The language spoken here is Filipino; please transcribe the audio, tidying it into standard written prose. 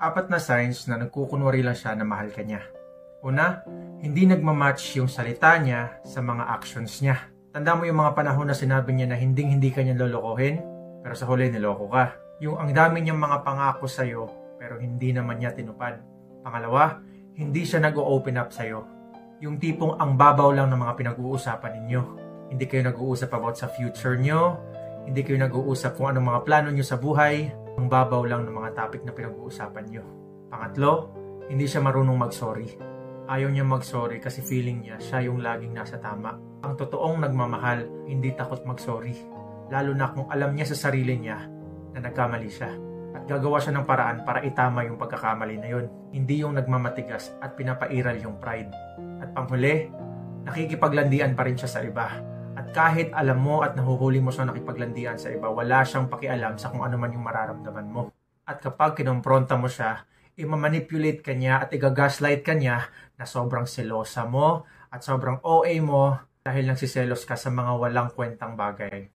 Apat na signs na nagkukunwari lang siya na mahal ka niya. Una, hindi nagmamatch yung salita niya sa mga actions niya. Tanda mo yung mga panahon na sinabi niya na hindi ka niya lolokohin, pero sa huli niloko ka. Yung ang dami niyang mga pangako sa'yo, pero hindi naman niya tinupad. Pangalawa, hindi siya nag-o-open up sa'yo. Yung tipong ang babaw lang ng mga pinag-uusapan ninyo. Hindi kayo nag-uusap about sa future niyo, hindi kayo nag-uusap kung anong mga plano niyo sa buhay, ang babaw lang ng mga topic na pinag-uusapan niyo. Pangatlo, hindi siya marunong mag-sorry. Ayaw niya mag-sorry kasi feeling niya siya yung laging nasa tama. Ang totoong nagmamahal, hindi takot mag-sorry. Lalo na kung alam niya sa sarili niya na nagkamali siya. At gagawa siya ng paraan para itama yung pagkakamali na yun. Hindi yung nagmamatigas at pinapairal yung pride. At panghuli, nakikipaglandian pa rin siya sa iba. At kahit alam mo at nahuhuli mo siya nakipaglandian sa iba, wala siyang pakialam sa kung ano man yung mararamdaman mo. At kapag kinompronta mo siya, i-manipulate ka niya at i-gaslight ka niya na sobrang selosa mo at sobrang OA mo dahil nagsiselos ka sa mga walang kwentang bagay.